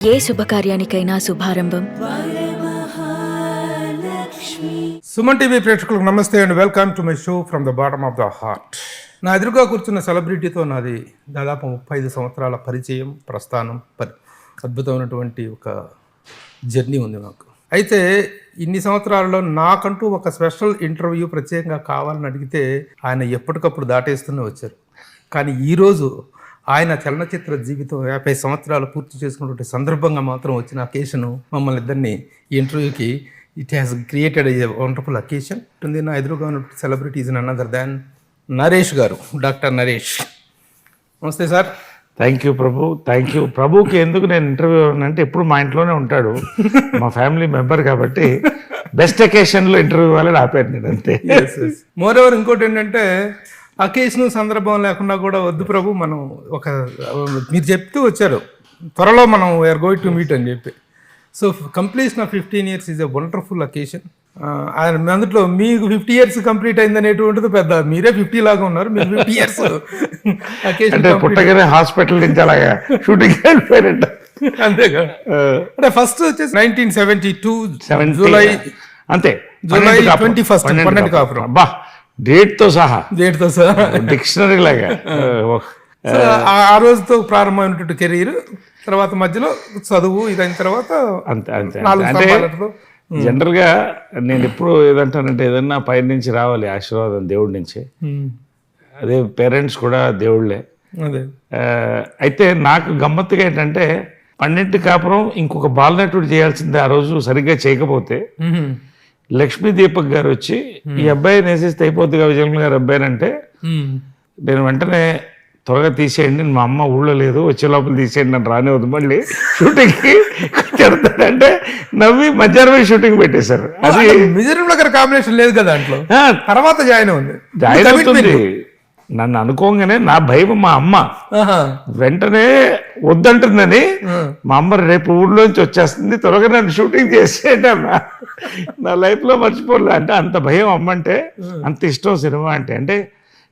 ఏ శుభకార్యానికైనా శుభారంభం. Suman TV ప్రేక్షకులకు నమస్తే and welcome to my show from the bottom of the heart. నా ఎదురుగా కూర్చున్న సెలబ్రిటీతో నాది దాదాపు 35 సంవత్సరాల పరిచయం, ప్రస్థానం, అద్భుతమైనటువంటి ఒక జర్నీ ఉంది నాకు. అయితే ఇన్ని సంవత్సరాలలో నాకంటూ ఒక స్పెషల్ ఇంటర్వ్యూ ప్రత్యేకంగా కావాలని అడిగితే ఆయన ఎప్పటికప్పుడు దాటేస్తూనే వచ్చారు. కానీ ఈరోజు ఆయన చలనచిత్ర జీవితం 50 సంవత్సరాలు పూర్తి చేసుకున్నటువంటి సందర్భంగా మాత్రం వచ్చిన అకేషను మమ్మల్ని ఇద్దరిని ఈ ఇంటర్వ్యూకి it has created a wonderful occasion ఉంటుంది. నా ఎదురుగా ఉన్న celebrities none other than Naresh garu, doctor Naresh. నమస్తే sir. Thank you Prabhu, thank you. ప్రభుకి ఎందుకు నేను ఇంటర్వ్యూ అంటే ఎప్పుడు మా ఇంట్లోనే ఉంటాడు, మా ఫ్యామిలీ మెంబర్ కాబట్టి బెస్ట్ అకేషన్లో ఇంటర్వ్యూ ఇవ్వాలని ఆపాను నేను, అంతే. మోర్ ఓవర్ ఇంకోటి ఏంటంటే అకేషన్ సందర్భం లేకుండా కూడా వద్దు ప్రభు, మనం ఒక మీరు చెప్తూ వచ్చారు త్వరలో మనం వీఆర్ గోయింగ్ టు మీట్ అని చెప్పి. So completion of 15 years is a wonderful occasion. అందులో మీకు 50 years కంప్లీట్ అయింది అనేటువంటిది పెద్ద, మీరే 50 లాగా ఉన్నారు, మీరు 50 years అకేషన్ పుట్టగానే హాస్పిటల్ నుంచి అలాగా షూటింగ్ వెళ్ళిపోయారంట. అంతేగా. అంటే ఫస్ట్ వచ్చేసి 1972 జూలై, అంతే, జూలై 21st 12 కాపురం. అబ్బా, డేట్తో సహా డిక్షనరీ లాగా. ఆ రోజుతో ప్రారంభమైనటువంటి కెరీర్, తర్వాత మధ్యలో చదువు, ఇదైన తర్వాత అంతే అంతే. అంటే జనరల్ గా నేను ఎప్పుడు ఏదంటానంటే ఏదన్నా పై నుంచి రావాలి ఆశీర్వాదం దేవుడి నుంచి, అదే పేరెంట్స్ కూడా దేవుళ్ళే. అయితే నాకు గమ్మత్తుగా ఏంటంటే 12 కాపురం ఇంకొక బాలనటుడు చేయాల్సిందే, ఆ రోజు సరిగ్గా చేయకపోతే లక్ష్మీ దీపక్ గారు వచ్చి ఈ అబ్బాయిని వేసేస్తే అయిపోద్దిగా విజయలక్ష్మి గారు అబ్బాయిని అంటే, నేను వెంటనే త్వరగా తీసేయండి, మా అమ్మ ఊళ్ళో లేదు, వచ్చే లోపల తీసేయండి, నన్ను రానివద్దు, మళ్ళీ షూటింగ్కి చెడతాడంటే నవ్వి మధ్యాహ్నం షూటింగ్ పెట్టేశారు. అది విజయలక్ష్మి గారి కాంబినేషన్ లేదు కదా దాంట్లో, తర్వాత జాయిన్ అవుతుంది. నన్ను అనుకోగానే నా భయం మా అమ్మ వెంటనే వద్దంటుందని, మా అమ్మ రేపు ఊళ్ళోంచి వచ్చేస్తుంది, త్వరగా నన్ను షూటింగ్ చేసేయండి అన్న. నా లైఫ్లో మర్చిపోలే. అంటే అంత భయం అమ్మ అంటే, అంత ఇష్టం సినిమా అంటే. అంటే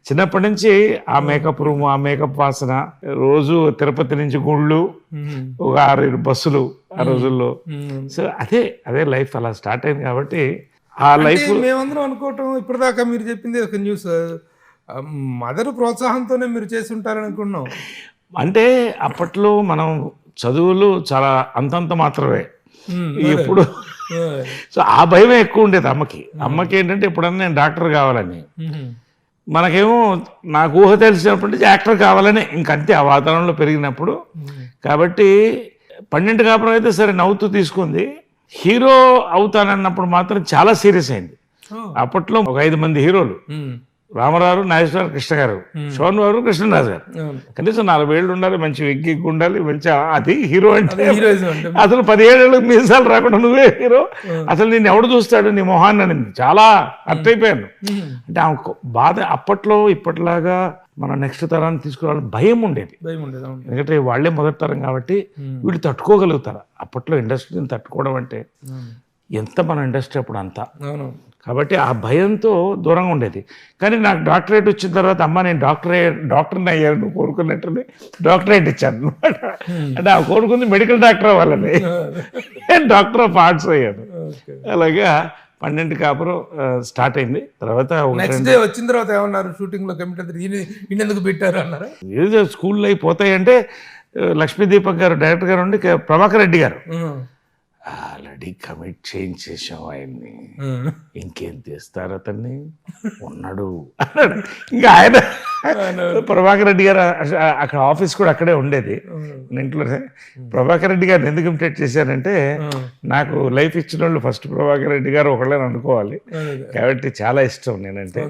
చిన్నప్పటి నుంచి ఆ మేకప్ రూమ్, ఆ మేకప్ వాసన, రోజు తిరుపతి నుంచి గుళ్ళు, ఒక 6-7 బస్సులు ఆ రోజుల్లో. సో అదే లైఫ్ అలా స్టార్ట్ అయింది. కాబట్టి ఆ లైఫ్ మేమందరం అనుకోవటం, ఇప్పటిదాకా మీరు చెప్పింది ఒక న్యూస్, మదర్ ప్రోత్సాహంతోనే మీరు చేసి ఉంటారని అనుకున్నాం. అంటే అప్పట్లో మనం చదువులు చాలా అంతంత మాత్రమే ఎప్పుడు. సో ఆ భయమే ఎక్కువ ఉండేది అమ్మకి ఏంటంటే ఎప్పుడన్నా నేను డాక్టర్ కావాలని, మనకేమో నాకు ఊహ తెలిసినప్పటి నుంచి యాక్టర్ కావాలని, ఇంకంతే ఆ వాతావరణంలో పెరిగినప్పుడు. కాబట్టి 12 కాపురం అయితే సరే నవ్వుతూ తీసుకుంది. హీరో అవుతానన్నప్పుడు మాత్రం చాలా సీరియస్ అయింది. అప్పట్లో ఒక 5 మంది హీరోలు, రామారావు, నాగేశ్వర, కృష్ణ గారు, శోభన్ బాబు, కృష్ణరాజు గారు, కనీసం 4 ఏళ్ళు ఉండాలి, మంచి విగ్గి ఉండాలి, మంచి అది హీరో అంటే. అసలు 17 ఏళ్ళకి మీసాలు రాకుండా నువ్వే హీరో, అసలు నేను ఎవడు చూస్తాడు నీ మొహాన్ని అని చాలా హర్ట్ అయిపోయాను. అంటే ఆమెకు బాధ. అప్పట్లో ఇప్పటిలాగా మనం నెక్స్ట్ తరాన్ని తీసుకురావాలని భయం ఉండేది, ఎందుకంటే వాళ్ళే మొదటి తరం కాబట్టి వీళ్ళు తట్టుకోగలుగుతారు. అప్పట్లో ఇండస్ట్రీని తట్టుకోవడం అంటే ఎంత మన ఇండస్ట్రీ అప్పుడు అంతా, కాబట్టి ఆ భయంతో దూరంగా ఉండేది. కానీ నాకు డాక్టరేట్ వచ్చిన తర్వాత అమ్మ నేను డాక్టర్ని అయ్యాను, నువ్వు కోరుకున్నట్టు డాక్టరేట్ ఇచ్చాను అనమాట. అంటే ఆ కోరుకుంది మెడికల్ డాక్టర్ అవ్వాలని, నేను డాక్టర్ ఆఫ్ ఆర్ట్స్ అయ్యాను. అలాగా 12 కాపురం స్టార్ట్ అయింది. తర్వాత వచ్చిన తర్వాత ఏమన్నారు, షూటింగ్ లో ఎందుకు పెట్టారు అన్నారు. ఏదో స్కూల్లో అయిపోతాయంటే లక్ష్మీ దీపక్ గారు డైరెక్టర్ గారు ఉండి, ప్రభాకర్ రెడ్డి గారు ఆల్రెడీ కమిట్ చేయించేసాం ఆయన్ని, ఇంకేం తీస్తారు అతన్ని, ఉన్నాడు అన్నాడు. ఇంకా ఆయన ప్రభాకర్ రెడ్డి గారు అక్కడ ఆఫీస్ కూడా అక్కడే ఉండేది ఇంట్లోనే. ప్రభాకర్ రెడ్డి గారిని ఎందుకు ఇమిటేట్ చేశానంటే, నాకు లైఫ్ ఇచ్చిన వాళ్ళు ఫస్ట్ ప్రభాకర్ రెడ్డి గారు ఒకళ్ళని అనుకోవాలి, కాబట్టి చాలా ఇష్టం నేనంటే.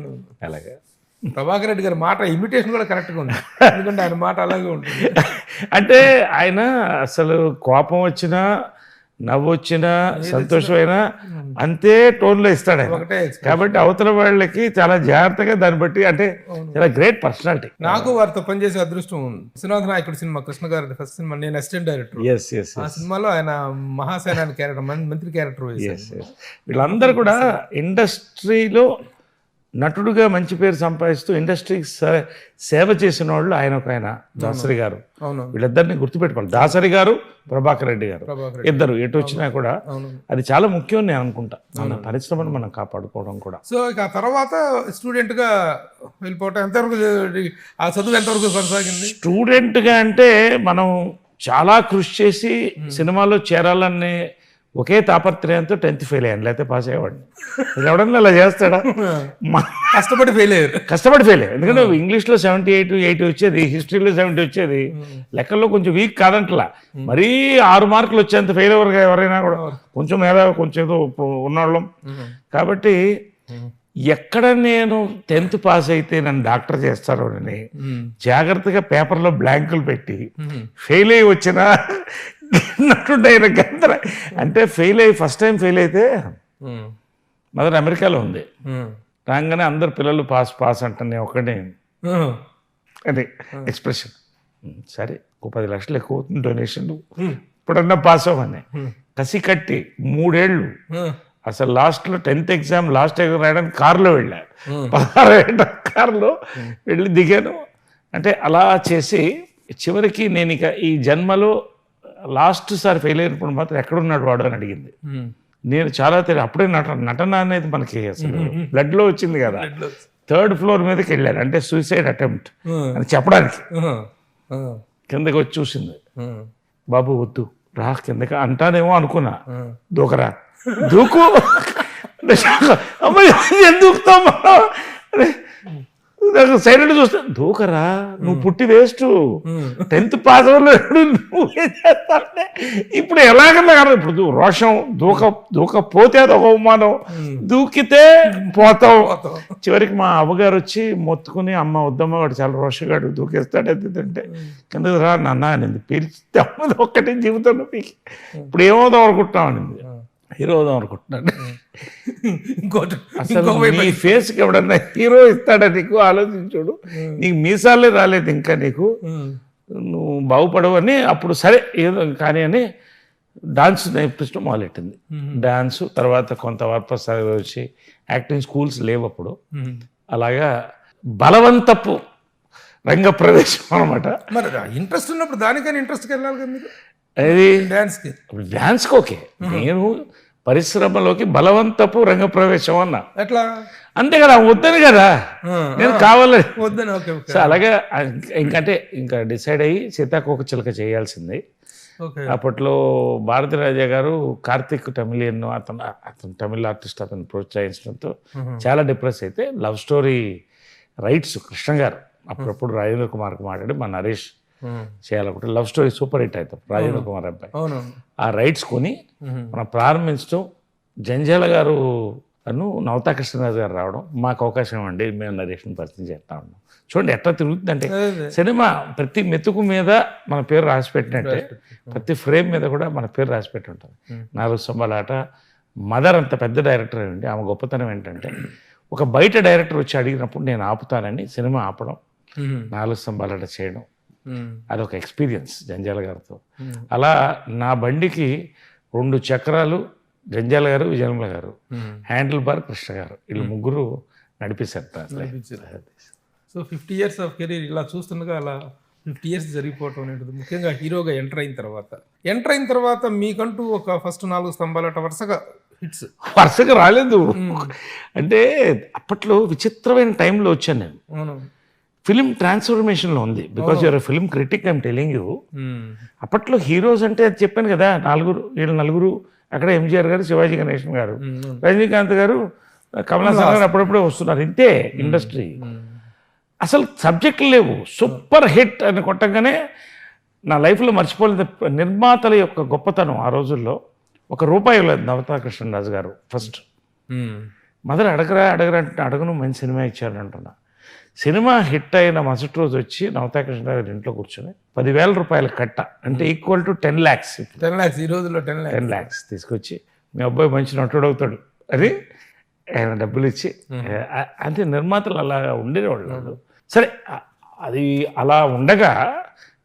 అలాగే ప్రభాకర్ రెడ్డి గారి మాట ఇమిటేషన్ కూడా కరెక్ట్గా ఉంది, ఎందుకంటే ఆయన మాట అలాగే ఉంటుంది. అంటే ఆయన అసలు కోపం వచ్చినా, నవ్వు వచ్చినా, సంతోషమైనా అంతే టోన్లో ఇస్తాడు ఆయన. కాబట్టి అవతల వాళ్ళకి చాలా జాగ్రత్తగా దాన్ని బట్టి, అంటే చాలా గ్రేట్ పర్సనాలిటీ. నాకు వారితో పనిచేసే అదృష్టం ఉంది. విశ్వనాథ నాయకుడు సినిమా, కృష్ణ గారి ఫస్ట్ సినిమా, నేను అసిస్టెంట్ డైరెక్టర్. ఆ సినిమాలో ఆయన మహాసేనాని క్యారెక్టర్, మంత్రి క్యారెక్టర్. వీళ్ళందరూ కూడా ఇండస్ట్రీలో నటుడుగా మంచి పేరు సంపాదిస్తూ ఇండస్ట్రీకి సేవ చేసిన వాళ్ళు ఆయన దాసరి గారు, వీళ్ళిద్దరిని గుర్తుపెట్టుకోవాలి. దాసరి గారు, ప్రభాకర్ రెడ్డి గారు, ఇద్దరు ఎటు వచ్చినా కూడా అది చాలా ముఖ్యం నేను అనుకుంటా. మన పరిశ్రమను మనం కాపాడుకోవడం కూడా. సో ఇక ఆ తర్వాత స్టూడెంట్గా వెళ్ళిపోవటం ఎంతవరకు, ఆ చదువు ఎంతవరకు కొనసాగింది? స్టూడెంట్గా అంటే మనం చాలా కృషి చేసి సినిమాలో చేరాలనే ఒకే తాపత్రయంతో 10th ఫెయిల్ అయ్యాను, లేకపోతే పాస్ అయ్యేవాడిని. ఎవడన్నా అలా చేస్తాడా? కష్టపడి ఫెయిల్ అయ్యారు. కష్టపడి ఫెయిల్ అయ్యారు. ఎందుకంటే ఇంగ్లీష్లో 78, 80 వచ్చేది, హిస్టరీలో 70 వచ్చేది, లెక్కల్లో కొంచెం వీక్ కాదంటలా. మరీ 6 మార్కులు వచ్చేంత ఫెయిల్ అవ్వరుగా ఎవరైనా కూడా, కొంచెం మేధావి కొంచెం ఏదో ఉన్నవాళ్ళం. కాబట్టి ఎక్కడ నేను 10th పాస్ అయితే నన్ను డాక్టర్ చేస్తారో అని జాగ్రత్తగా పేపర్లో బ్లాంకులు పెట్టి ఫెయిల్ అయ్యి వచ్చిన నటుండైన గందర. అంటే ఫెయిల్ అయ్యి ఫస్ట్ టైం ఫెయిల్ అయితే మదర్ అమెరికాలో ఉంది, రాగానే అందరు పిల్లలు పాస్ పాస్ అంటాను, నేను ఒక్కడే అది ఎక్స్ప్రెషన్. సరే, 10 లక్షలు ఎక్కువ అవుతుంది డొనేషన్, ఇప్పుడన్నా పాస్ అవ్వని కసి కట్టి 3 ఏళ్ళు అసలు లాస్ట్లో 10th ఎగ్జామ్ లాస్ట్ ఎగ్జామ్ రాయడానికి కారులో వెళ్ళా, 16 ఏళ్ళ కారులో వెళ్ళి దిగాను. అంటే అలా చేసి చివరికి నేను ఇక ఈ జన్మలో లాస్ట్ సారి ఫెయిల్ అయినప్పుడు మాత్రం ఎక్కడున్నాడు వాడు అని అడిగింది. నేను చాలా అప్పుడే నటన అనేది మనకి అసలు బ్లడ్లో వచ్చింది కదా. 3rd ఫ్లోర్ మీదకి వెళ్ళాను, అంటే సూసైడ్ అటెంప్ట్ అని చెప్పడానికి. కిందకి వచ్చి చూసింది, బాబు వద్దు రా కిందకి అంటానేమో అనుకున్నా, దూకరా దూకు, అమ్మాయి దూకుతాం సైలెంట్ చూస్తే, దూకరా నువ్వు పుట్టి వేస్ట్, 10th పాస్ అవ్వలేదు నువ్వేం చేస్తావంటే ఇప్పుడు ఎలాగన్నా కదా. ఇప్పుడు రోషం దూకపోతే అది ఒక అవమానం, దూకితే పోతావు. చివరికి మా అవ్వగారు వచ్చి మొత్తుకుని, అమ్మ వద్దమ్మ వాడు చాలా రోషగాడు దూకేస్తాడు అంటే, కిందకి రా నాన్న అనింది. పిలిస్తే అమ్మది ఒక్కటే జీవితంలో పీకి ఇప్పుడు ఏమవుదాం అనుకుంటున్నాం అనింది. హీరో అవుదాం అనుకుంటున్నాను. అసలు నీ ఫేస్కి ఎవడన్నా హీరో ఇస్తాడా నీకు? ఆలోచించుడు, నీకు మీసాలే రాలేదు ఇంకా, నీకు నువ్వు బాగుపడవని. అప్పుడు సరే ఏదో కానీ అని డాన్స్ నేర్పించడం మొదలెట్టింది. డాన్సు తర్వాత కొంత వరప్రసాద్ వచ్చి యాక్టింగ్ స్కూల్స్ లేవు అప్పుడు. అలాగా బలవంతపు రంగ ప్రవేశం అనమాట. మరి ఇంట్రెస్ట్ ఉన్నప్పుడు దానికైనా ఇంట్రెస్ట్కి వెళ్ళాలి కదా మీరు. అది డాన్స్కి ఓకే, నేను పరిశ్రమలోకి బలవంతపు రంగ ప్రవేశం అన్నా. ఎట్లా? అంతే కదా, వద్దని కదా నేను కావాలని వద్దని. సో అలాగే ఇంకంటే ఇంకా డిసైడ్ అయ్యి సీతాకోకచిలుక చేయాల్సింది. అప్పట్లో భారతి రాజా గారు కార్తిక్ తమిళియన్ అతను తమిళ ఆర్టిస్ట్, అతను ప్రోత్సహించడంతో చాలా డిప్రెస్ అయితే లవ్ స్టోరీ రైట్స్ కృష్ణ గారు అప్పుడప్పుడు రాజేంద్ర కుమార్కి మాట్లాడి మా నరేష్ చేయాలనుకుంటే లవ్ స్టోరీ సూపర్ హిట్ అవుతాం రాజేంద్ర కుమార్ అబ్బాయి. ఆ రైట్స్ కొని మనం ప్రారంభించడం, జంజాల గారు అను నవతా కృష్ణరాజు గారు రావడం, మాకు అవకాశం అండి మేము నరేష్ని పరిచయం చేస్తా ఉన్నాం. చూడండి ఎట్లా తిరుగుతుందంటే సినిమా ప్రతి మెతుకు మీద మన పేరు రాసి పెట్టినట్టే ప్రతి ఫ్రేమ్ మీద కూడా మన పేరు రాసి పెట్టి ఉంటుంది. నాలుగు స్తంభాలాట మదర్ అంత పెద్ద డైరెక్టర్ అండి, ఆమె గొప్పతనం ఏంటంటే ఒక బయట డైరెక్టర్ వచ్చి అడిగినప్పుడు నేను ఆపుతానని సినిమా ఆపడం, నాలుగు స్తంభాలాట చేయడం, అదొక ఎక్స్పీరియన్స్ జంజాల గారితో. అలా నా బండికి 2 చక్రాలు జంజాల గారు, విజయనిర్మల గారు, హ్యాండిల్ బార్ కృష్ణ గారు, వీళ్ళు ముగ్గురు నడిపిస్తారు. సో 50 years ఆఫ్ కెరీర్ ఇలా చూస్తుండగా అలా 50 years జరిగిపోవటం అనేది ముఖ్యంగా హీరోగా ఎంటర్ అయిన తర్వాత మీకంటూ ఒక ఫస్ట్ 4 స్తంభాలట వరుసగా రాలేదు. అంటే అప్పట్లో విచిత్రమైన టైంలో వచ్చాను నేను. ఫిలిం ట్రాన్స్ఫర్మేషన్లో ఉంది, because you are film critic, I'm telling you. అప్పట్లో హీరోస్ అంటే అది చెప్పాను కదా, వీళ్ళు నలుగురు, అక్కడ ఎంజీఆర్ గారు, శివాజీ గణేశన్ గారు, రజనీకాంత్ గారు, కమలాసన్ గారు అప్పుడప్పుడే వస్తున్నారు. ఇంతే ఇండస్ట్రీ. అసలు సబ్జెక్టులు లేవు. సూపర్ హిట్ అని కొట్టగానే నా లైఫ్లో మర్చిపోలేదు నిర్మాతల యొక్క గొప్పతనం. ఆ రోజుల్లో ₹1 లేదు నవతా కృష్ణరాజు గారు ఫస్ట్. మదర్ అడగరా అంటే అడగను, మంచి సినిమా ఇచ్చారు అంటున్నా. సినిమా హిట్ అయిన మరుసటి రోజు వచ్చి నవతా కృష్ణరాజు ఇంట్లో కూర్చొని ₹10,000 కట్ట, అంటే ఈక్వల్ టు 10 lakhs. ఈ రోజుల్లో 10 lakhs తీసుకొచ్చి మీ అబ్బాయి మంచి నటుడు అవుతాడు అని ఆయన డబ్బులు ఇచ్చి, అంటే నిర్మాతలు అలా ఉండేవాళ్ళు. సరే అది అలా ఉండగా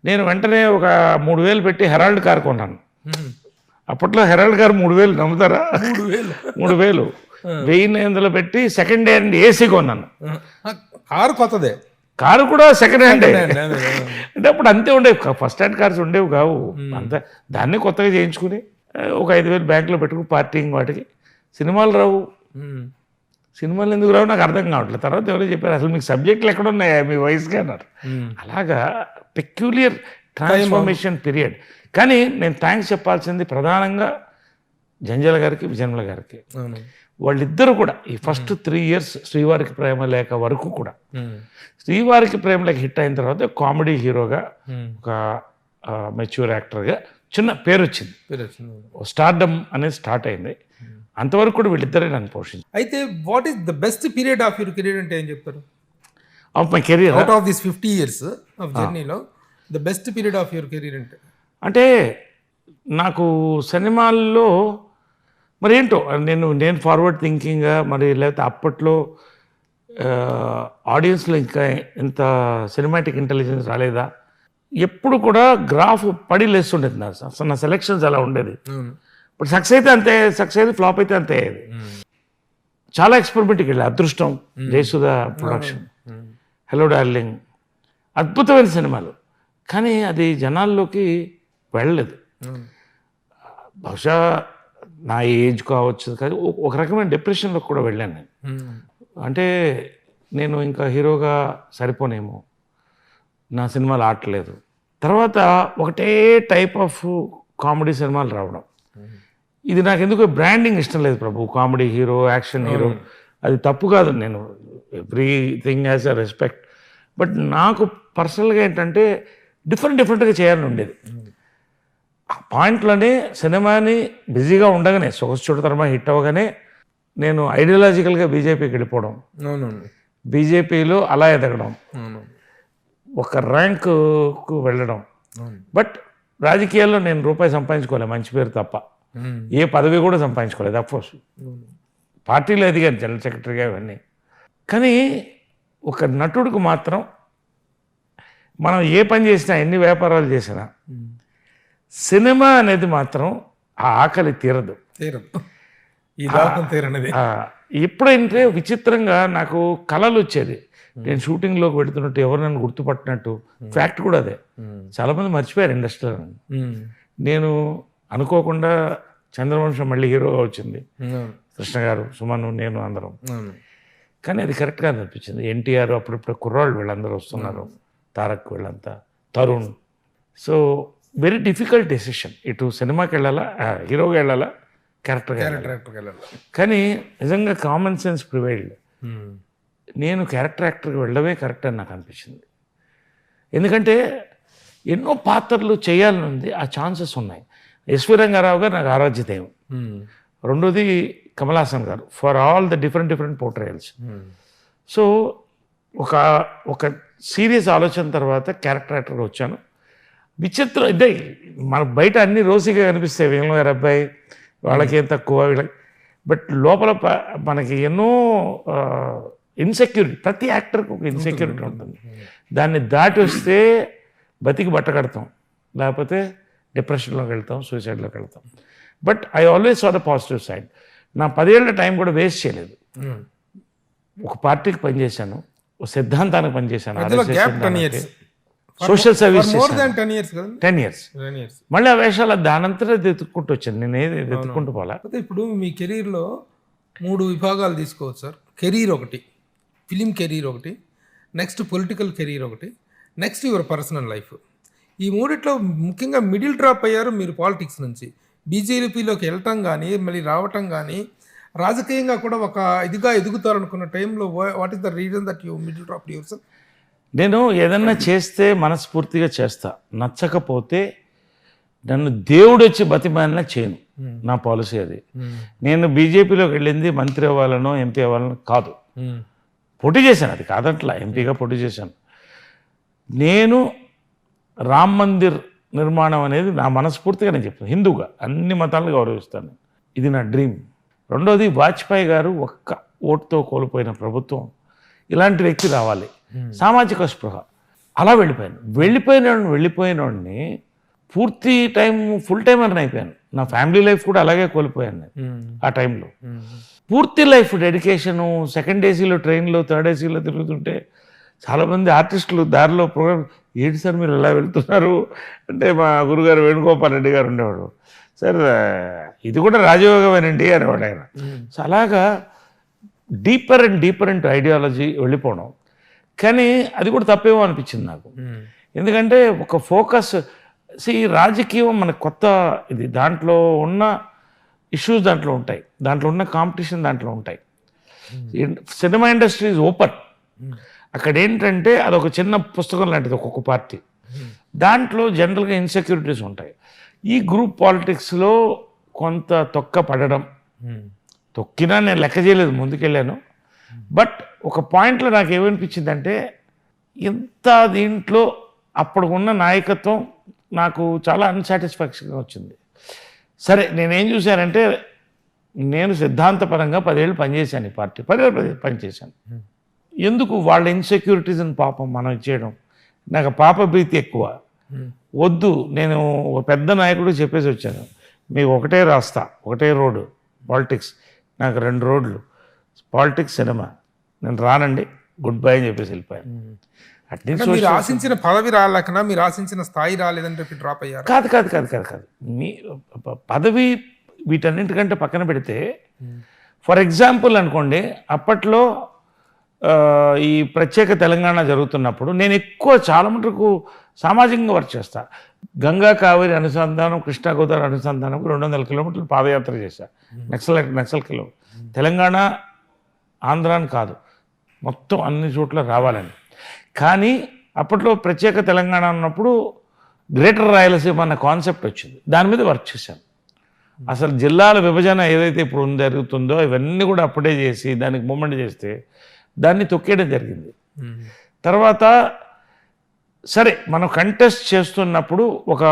నేను వెంటనే ఒక 3,000 పెట్టి హెరాల్డ్ కార్ కొన్నాను. అప్పట్లో హెరాల్డ్ కార్ 3,000 నమ్ముతారా? 3,000 1900 పెట్టి సెకండ్ హ్యాండ్ ఏసీ కొన్నాను. కారు కొత్తదే, కారు కూడా సెకండ్ హ్యాండ్. అంటే అప్పుడు అంతే ఉండేవి, ఫస్ట్ హ్యాండ్ కార్స్ ఉండేవి కావు అంత. దాన్ని కొత్తగా చేయించుకుని ఒక 5,000 బ్యాంకులో పెట్టుకుని పార్టీంగ్ వాటికి. సినిమాలు రావు, సినిమాలు ఎందుకు రావు నాకు అర్థం కావట్లేదు. తర్వాత ఎవరో చెప్పారు అసలు మీకు సబ్జెక్టులు ఎక్కడ ఉన్నాయా మీ వయసుకి అన్నారు. అలాగా పెక్యులియర్ ట్రాన్స్ఫర్మేషన్ పీరియడ్. కానీ నేను థ్యాంక్స్ చెప్పాల్సింది ప్రధానంగా జంజాల గారికి, విజయన్మల గారికి. వాళ్ళిద్దరూ కూడా ఈ ఫస్ట్ 3 years శ్రీవారికి ప్రేమ లేక వరకు కూడా, శ్రీవారికి ప్రేమ లేక హిట్ అయిన తర్వాత కామెడీ హీరోగా, ఒక మెచ్యూర్ యాక్టర్గా చిన్న పేరు వచ్చింది, స్టార్డమ్ అనేది స్టార్ట్ అయింది. అంతవరకు కూడా వీళ్ళిద్దరే నన్ను పోషించారు. అయితే what is the best period of your career అంటే ఏం చెప్తారు? Of my career, out of this 50 years of జర్నీలో the best period of your career అంటే నాకు సినిమాల్లో మరి ఏంటో నేను ఫార్వర్డ్ థింకింగ్గా, మరి లేకపోతే అప్పట్లో ఆడియన్స్లో ఇంకా ఎంత సినిమాటిక్ ఇంటెలిజెన్స్ రాలేదా, ఎప్పుడు కూడా గ్రాఫ్ పడి లేస్తుండేది నా సెలెక్షన్స్ అలా ఉండేది. ఇప్పుడు సక్సెస్ అయితే అంతే, సక్సెస్ అయితే ఫ్లాప్ అయితే అంతే. చాలా ఎక్స్పెరిమెంట్కి వెళ్ళి అదృష్టం, జయసుధా ప్రొడక్షన్, హలో డార్లింగ్, అద్భుతమైన సినిమాలు. కానీ అది జనాల్లోకి వెళ్ళలేదు. బహుశా నా ఏజ్ కావచ్చు, కానీ ఒక రకమైన డిప్రెషన్లో కూడా వెళ్ళాను నేను. అంటే నేను ఇంకా హీరోగా సరిపోనేమో, నా సినిమాలు ఆడలేదు. తర్వాత ఒకటే టైప్ ఆఫ్ కామెడీ సినిమాలు రావడం, ఇది నాకు ఎందుకు బ్రాండింగ్ ఇష్టం లేదు ప్రభు. కామెడీ హీరో, యాక్షన్ హీరో, అది తప్పు కాదు, నేను everything as a respect. But నాకు పర్సనల్గా ఏంటంటే డిఫరెంట్గా చేయాలని ఉండేది. ఆ పాయింట్లోనే సినిమాని బిజీగా ఉండగానే, సొగసు చూడతరమా హిట్ అవ్వగానే నేను ఐడియాలజికల్గా బీజేపీకి వెళ్ళిపోవడం, బీజేపీలో అలా ఎదగడం, ఒక ర్యాంకుకు వెళ్ళడం. బట్ రాజకీయాల్లో నేను రూపాయి సంపాదించుకోలేదు, మంచి పేరు తప్ప ఏ పదవి కూడా సంపాదించుకోలేదు. అఫ్కోర్స్ పార్టీలో ఎదిగాను, జనరల్ సెక్రటరీగా ఇవన్నీ. కానీ ఒక నటుడికి మాత్రం మనం ఏ పని చేసినా, ఎన్ని వ్యాపారాలు చేసినా, సినిమా అనేది మాత్రం ఆ ఆకలి తీరదు. ఎప్పుడంటే విచిత్రంగా నాకు కళలు వచ్చేది. నేను షూటింగ్లోకి వెళుతున్నట్టు, ఎవరు నన్ను గుర్తుపట్టినట్టు. ఫ్యాక్ట్ కూడా అదే, చాలామంది మర్చిపోయారు ఇండస్ట్రీలో. నేను అనుకోకుండా చంద్రవంశం మళ్ళీ హీరోగా వచ్చింది, కృష్ణ గారు, సుమన్, నేను అందరం. కానీ అది కరెక్ట్గా అనిపించింది. ఎన్టీఆర్, అప్పుడప్పుడు కుర్రాళ్ళు వీళ్ళందరూ వస్తున్నారు, తారక్ వీళ్ళంతా, Tarun. So very difficult decision, ఇటు సినిమాకి వెళ్ళాలా, హీరోగా వెళ్ళాలా, క్యారెక్టర్గా వెళ్ళాలా. కానీ నిజంగా కామన్ సెన్స్ ప్రివైల్డ్. నేను క్యారెక్టర్ యాక్టర్కి వెళ్ళడమే కరెక్ట్ అని నాకు అనిపించింది. ఎందుకంటే ఎన్నో పాత్రలు చేయాలని ఉంది, ఆ ఛాన్సెస్ ఉన్నాయి. ఎస్వి రంగారావు గారు నాకు ఆరాధ్య దైవం. రెండోది కమల్ హాసన్ గారు, for all the different portrayals. So ఒక సీరియస్ ఆలోచన తర్వాత క్యారెక్టర్ యాక్టర్గా వచ్చాను. విచిత్రం అంటే మన బయట అన్ని రోజుగా కనిపిస్తాయి, వేణు గారు అబ్బాయి, వాళ్ళకి ఏం తక్కువ, వీళ్ళకి. బట్ లోపల మనకి ఎన్నో ఇన్సెక్యూరిటీ, ప్రతి యాక్టర్కి ఒక ఇన్సెక్యూరిటీ ఉంటుంది. దాన్ని దాటి వస్తే బతికి బట్ట కడతాం, లేకపోతే డిప్రెషన్లోకి వెళ్తాం, సూసైడ్లోకి వెళ్తాం. But I always saw the positive side. నా 10 ఏళ్ల టైం కూడా వేస్ట్ చేయలేదు. ఒక పార్టీకి పనిచేశాను, ఒక సిద్ధాంతానికి పనిచేశాను, సోషల్ సర్వీస్ 10 years. మళ్ళీ ఆ వేషాలు దానంతటా వెతుక్కుంటూ వచ్చాను, నేను ఏది వెతుక్కుంటూ పోలా. ఇప్పుడు మీ కెరీర్లో 3 విభాగాలు తీసుకోవచ్చు సార్. కెరీర్ ఒకటి, ఫిలిం కెరీర్ ఒకటి, నెక్స్ట్ పొలిటికల్ కెరీర్ ఒకటి, నెక్స్ట్ యువర్ పర్సనల్ లైఫ్. ఈ మూడిట్లో ముఖ్యంగా మిడిల్ డ్రాప్ అయ్యారు మీరు పాలిటిక్స్ నుంచి. బీజేపీలోకి వెళ్ళటం కానీ, మళ్ళీ రావటం కానీ, రాజకీయంగా కూడా ఒక ఇదిగా ఎదుగుతారనుకున్న టైంలో what is the reason that you middle drop your self? నేను ఏదన్నా చేస్తే మనస్ఫూర్తిగా చేస్తా, నచ్చకపోతే నన్ను దేవుడు వచ్చి బతిమాలినా చేయను. నా పాలసీ అది. నేను బీజేపీలోకి వెళ్ళింది మంత్రి అవ్వాలనో ఎంపీ అవ్వాలనో కాదు, పోటీ చేశాను, అది కాదంట్లా, ఎంపీగా పోటీ చేశాను. నేను రామ్ మందిర్ నిర్మాణం అనేది నా మనస్ఫూర్తిగా నేను చెప్తాను, హిందూగా అన్ని మతాలను గౌరవిస్తాను, ఇది నా డ్రీమ్. రెండోది వాజ్పేయి గారు ఒక్క ఓటుతో కోల్పోయిన ప్రభుత్వం, ఇలాంటి వ్యక్తి రావాలి, సామాజిక స్పృహ. అలా వెళ్ళిపోయినోడిని పూర్తి టైం ఫుల్ టైం అని అయిపోయాను. నా ఫ్యామిలీ లైఫ్ కూడా అలాగే కోల్పోయాను నేను ఆ టైంలో. పూర్తి లైఫ్ డెడికేషను. సెకండ్ ఏసీలో ట్రైన్లో, థర్డ్ ఏసీలో తిరుగుతుంటే చాలామంది ఆర్టిస్టులు దారిలో ప్రోగ్రామ్, ఏంటి సార్ మీరు ఎలా వెళ్తున్నారు అంటే, మా గురుగారు వేణుగోపాల్ రెడ్డి గారు ఉండేవాడు, సార్ ఇది కూడా రాజయోగమేనండి అనేవాడు ఆయన. సో అలాగా డీపర్ అండ్ ఐడియాలజీ వెళ్ళిపోవడం. కానీ అది కూడా తప్పేమో అనిపించింది నాకు. ఎందుకంటే ఒక ఫోకస్, రాజకీయం మనకు కొత్త ఇది, దాంట్లో ఉన్న ఇష్యూస్ దాంట్లో ఉంటాయి, దాంట్లో ఉన్న కాంపిటీషన్ దాంట్లో ఉంటాయి. Cinema industry is open. అక్కడ ఏంటంటే అదొక చిన్న పుస్తకం లాంటిది ఒక్కొక్క పార్టీ, దాంట్లో జనరల్గా ఇన్సెక్యూరిటీస్ ఉంటాయి. ఈ గ్రూప్ పాలిటిక్స్లో కొంత తొక్క పడడం, తొక్కినా నేను లెక్క చేయలేదు, ముందుకెళ్ళాను. బట్ ఒక పాయింట్లో నాకు ఏమనిపించిందంటే, ఇంత దీంట్లో అప్పటికున్న నాయకత్వం నాకు చాలా అన్సాటిస్ఫాక్షన్గా వచ్చింది. సరే నేనేం చూశానంటే, నేను సిద్ధాంతపరంగా 10 ఏళ్ళు పనిచేశాను, ఈ పార్టీ 10 ఏళ్ళు పనిచేశాను. ఎందుకు వాళ్ళ ఇన్సెక్యూరిటీస్ని పాపం మనం ఇచ్చేయడం, నాకు పాప భీతి ఎక్కువ. వద్దు, నేను ఒక పెద్ద నాయకుడు చెప్పేసి వచ్చాను, మీకు ఒకటే రాస్తా, ఒకటే రోడ్డు పాలిటిక్స్, నాకు 2 రోడ్లు, పాలిటిక్స్ సినిమా, నేను రానండి, గుడ్ బై అని చెప్పేసి వెళ్ళిపోయాను. అట్లీస్ట్ మీరు ఆశించిన పదవి రాలేకనా, మీరు ఆశించిన స్థాయి రాలేదంటే డ్రాప్ అయ్యారు? కాదు. మీ పదవి వీటన్నింటికంటే పక్కన పెడితే, ఫర్ ఎగ్జాంపుల్ అనుకోండి, అప్పట్లో ఈ ప్రత్యేక తెలంగాణ జరుగుతున్నప్పుడు నేను చాలా మటుకు సామాజికంగా వర్క్ చేస్తా. గంగా కావేరి అనుసంధానం, కృష్ణా గోదావరి అనుసంధానం 200 కిలోమీటర్లు పాదయాత్ర చేశా. నక్సల్ కిలో తెలంగాణ ఆంధ్రాని కాదు, మొత్తం అన్ని చోట్ల రావాలని. కానీ అప్పట్లో ప్రత్యేక తెలంగాణ ఉన్నప్పుడు గ్రేటర్ రాయలసీమ అన్న కాన్సెప్ట్ వచ్చింది, దాని మీద వర్క్ చేశాను. అసలు జిల్లాల విభజన ఏదైతే ఇప్పుడు జరుగుతుందో ఇవన్నీ కూడా అప్పుడే చేసి దానికి మూమెంట్ చేస్తే దాన్ని తొక్కేయడం జరిగింది. తర్వాత సరే మనం కంటెస్ట్ చేస్తున్నప్పుడు ఒక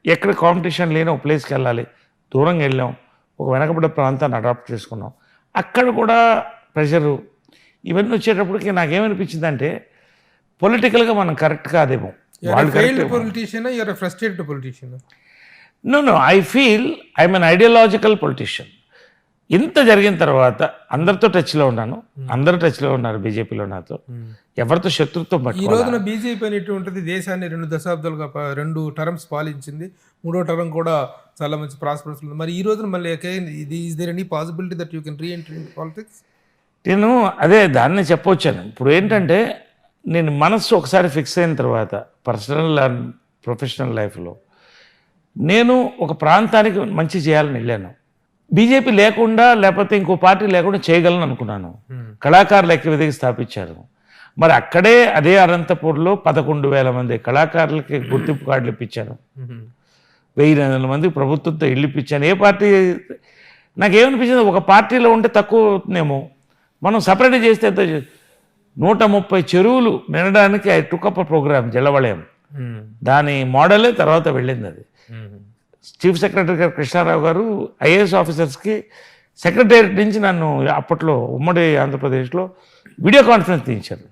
ఎక్కడ కాంపిటీషన్ లేని ఒక ప్లేస్కి వెళ్ళాలి, దూరంగా వెళ్ళాం, ఒక వెనకబడ్డ ప్రాంతాన్ని అడాప్ట్ చేసుకున్నాం, అక్కడ కూడా ప్రెషరు ఇవన్నీ వచ్చేటప్పటికి నాకేమనిపించింది అంటే, పొలిటికల్గా మనం కరెక్ట్ కాదేమో. No I feel I'm an ideological politician. ఇంత జరిగిన తర్వాత అందరితో టచ్లో ఉన్నాను, అందరూ టచ్లో ఉన్నారు బీజేపీలో నాతో, ఎవరితో శత్రుత్వం ఈ రోజున బీజేపీ అనేటువంటి దేశాన్ని 2 దశాబ్దాలుగా 2 టర్మ్స్ పాలించింది, 3వ టర్మ్ కూడా చాలా మంచి ప్రాస్పరస్ ఉంది. మరి ఈ రోజున మళ్ళీ is there any possibility that you can reenter in politics? నేను అదే దాన్ని చెప్పొచ్చాను. ఇప్పుడు ఏంటంటే, నేను మనస్సు ఒకసారి ఫిక్స్ అయిన తర్వాత పర్సనల్ అండ్ ప్రొఫెషనల్ లైఫ్లో నేను ఒక ప్రాంతానికి మంచి చేయాలని వెళ్ళాను. బీజేపీ లేకుండా లేకపోతే ఇంకో పార్టీ లేకుండా చేయగలను అనుకున్నాను. కళాకారులు ఎక్కి స్థాపించారు. మరి అక్కడే అదే అనంతపూర్లో 11,000 మంది కళాకారులకి గుర్తింపు కార్డులు ఇప్పించాను, 1,000 మంది ప్రభుత్వంతో ఇల్లు ఇప్పించాను. ఏ పార్టీ నాకేమనిపించింది, ఒక పార్టీలో ఉంటే తక్కువ అవుతుందేమో, మనం సపరేట్ చేస్తే 130 చెరువులు నిండడానికి ఐ టుక్ అప్ ప్రోగ్రామ్ జలవలయం, దాని మోడలే తర్వాత వెళ్ళింది. అది చీఫ్ సెక్రటరీ గారు కృష్ణారావు గారు ఐఏఎస్ ఆఫీసర్స్కి సెక్రటేరియట్ నుంచి నన్ను అప్పట్లో ఉమ్మడి ఆంధ్రప్రదేశ్లో వీడియో కాన్ఫరెన్స్ తీయించారు,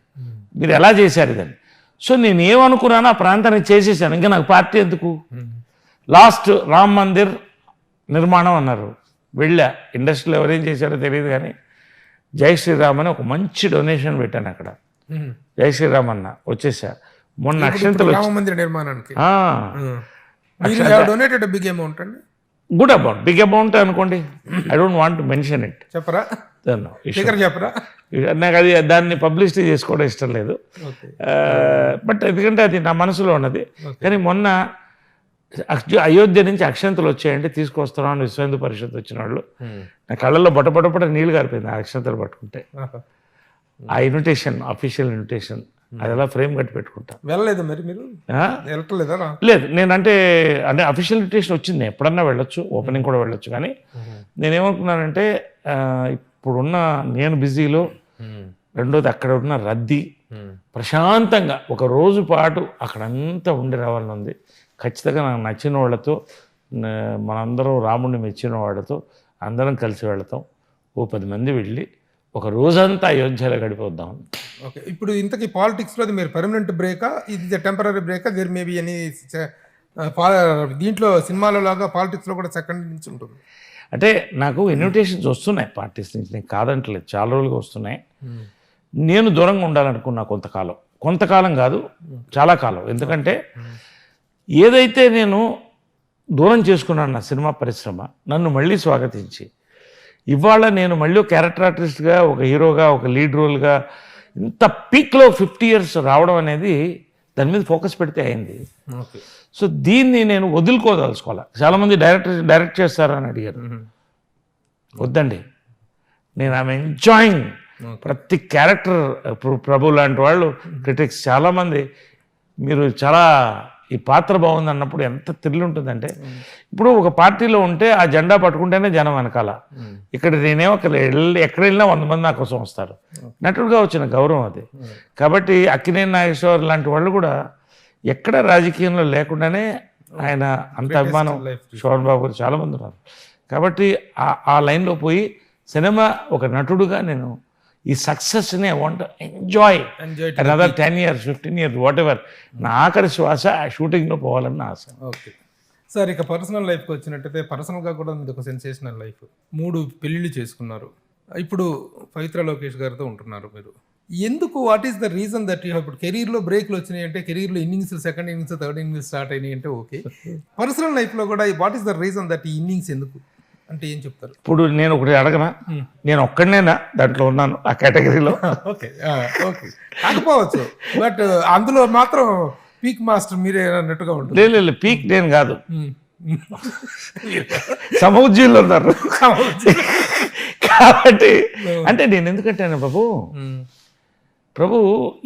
మీరు ఎలా చేశారు ఇదని. సో నేను ఏమనుకున్నానో ఆ ప్రాంతానికి చేసేసాను, ఇంకా నాకు పార్టీ ఎందుకు. లాస్ట్ రామ్ మందిర్ నిర్మాణం అన్నారు, వెళ్ళా, ఇండస్ట్రీలో ఎవరేం చేశారో తెలియదు కానీ జై శ్రీరామ్ అని ఒక మంచి డొనేషన్ పెట్టాను అక్కడ. జై శ్రీరామ్ అన్న వచ్చేసా మొన్న అక్షంతలు నిర్మాణానికి. గుడ్ అమౌంట్, బిగ్ అమౌంట్ అనుకోండి, I don't want to mention it. చెప్పరా? నాకు అది దాన్ని పబ్లిసిటీ చేసుకోవడం ఇష్టం లేదు, బట్ ఎందుకంటే అది నా మనసులో ఉన్నది. కానీ మొన్న అయోధ్య నుంచి అక్షంతలు వచ్చాయంటే తీసుకొస్తున్నాను, విశ్వ హిందూ పరిషత్ వచ్చిన వాళ్ళు, నా కళ్ళల్లో బొటబొటబొట నీళ్ళు గారిపోయింది ఆ అక్షంతలు పట్టుకుంటే. ఆ ఇన్విటేషన్, అఫీషియల్ ఇన్విటేషన్, అది అలా ఫ్రేమ్ కట్టి పెట్టుకుంటా. వెళ్ళలేదు మరి మీరు? లేదు, నేనంటే అంటే అఫీషియల్ ఇన్విటేషన్ వచ్చింది, ఎప్పుడన్నా వెళ్ళొచ్చు, ఓపెనింగ్ కూడా వెళ్ళొచ్చు. కానీ నేనేమనుకున్నానంటే, ఇప్పుడున్న నేను బిజీలో, రెండోది అక్కడ ఉన్న రద్దీ, ప్రశాంతంగా ఒక రోజు పాటు అక్కడంతా ఉండి రావాలని ఉంది. ఖచ్చితంగా నాకు నచ్చిన వాళ్ళతో, మనందరం రాముడిని మెచ్చిన వాళ్ళతో అందరం కలిసి వెళతాం, ఓ 10 మంది వెళ్ళి ఒక రోజంతా అయోధ్యలో గడిపోద్దాం. ఓకే, ఇప్పుడు ఇంతకీ పాలిటిక్స్లో మీరు పర్మనెంట్ బ్రేకా, ఇది టెంపరీ బ్రేకా, దేర్ మే బి ఎనీ దీంట్లో సినిమాలో లాగా పాలిటిక్స్లో కూడా సెకండ్ నుంచి ఉంటుంది. అంటే నాకు ఇన్విటేషన్స్ వస్తున్నాయి పార్టీస్ నుంచి, నేను కాదంటలేదు, చాలా రోజులుగా వస్తున్నాయి. నేను దూరంగా ఉండాలనుకున్నా కొంతకాలం కాదు, చాలా కాలం. ఎందుకంటే ఏదైతే నేను దూరం చేసుకున్నాను నా సినిమా పరిశ్రమ నన్ను మళ్ళీ స్వాగతించి ఇవాళ నేను మళ్ళీ ఒక క్యారెక్టర్ ఆర్టిస్ట్గా, ఒక హీరోగా, ఒక లీడ్ రోల్గా ఇంత పీక్లో 50 years రావడం అనేది దాని మీద ఫోకస్ పెడితే అయింది. సో దీన్ని నేను వదులుకోదలుచుకోవాలి. చాలామంది డైరెక్ట్ చేస్తారా అని అడిగారు. వద్దండి, నేను ఐఎమ్ ఎంజాయింగ్ ప్రతి క్యారెక్టర్. ప్రభు లాంటి వాళ్ళు క్రిటిక్స్ చాలామంది మీరు చాలా ఈ పాత్ర బాగుంది అన్నప్పుడు ఎంత థ్రిల్ ఉంటుందంటే, ఇప్పుడు ఒక పార్టీలో ఉంటే ఆ జెండా పట్టుకుంటేనే జనం వెనకాల, ఇక్కడ నేనేమో ఎక్కడ వెళ్ళినా 100 మంది నా కోసం వస్తారు. నటుడుగా వచ్చిన గౌరవం అది. కాబట్టి అక్కినేని నాగేశ్వర్ లాంటి వాళ్ళు కూడా ఎక్కడ రాజకీయంలో లేకుండానే ఆయన అంత అభిమానం. శోభన్ బాబు గారు చాలామంది ఉన్నారు. కాబట్టి ఆ లైన్లో పోయి సినిమా ఒక నటుడుగా నేను ఈ సక్సెస్ని I want enjoy another 10 years 15 years what ever. నా ఆఖరి శ్వాస షూటింగ్లో పోవాలన్న ఆశ. ఓకే సార్, ఇక పర్సనల్ లైఫ్కి వచ్చినట్టయితే పర్సనల్గా కూడా మీది ఒక సెన్సేషనల్ లైఫ్. 3 పెళ్ళిళ్ళు చేసుకున్నారు. ఇప్పుడు పవిత్ర లోకేష్ గారితో ఉంటున్నారు మీరు. ఎందుకు, what is the reason that you ఇప్పుడు కెరీర్లో బ్రేక్లు వచ్చినాయి అంటే, కెరీర్లో innings, second innings, third innings start అయినాయి అంటే ఓకే. పర్సనల్ లైఫ్లో కూడా what is the reason that ఈ ఇన్నింగ్స్ ఎందుకు అంటే ఏం చెప్తారు? ఇప్పుడు నేను ఒకటి అడగనా, నేను ఒక్కడనేనా దాంట్లో ఉన్నాను ఆ కేటగిరీలో? ఓకే ఓకే కాకపోవచ్చు, బట్ అందులో మాత్రం పీక్ మాస్టర్ మీరే అన్నట్టుగా ఉంటుంది. లేదు, పీక్ నేను కాదు, సమౌజ్జీల్లో ఉన్నారు. కాబట్టి అంటే నేను ఎందుకంటే ప్రభు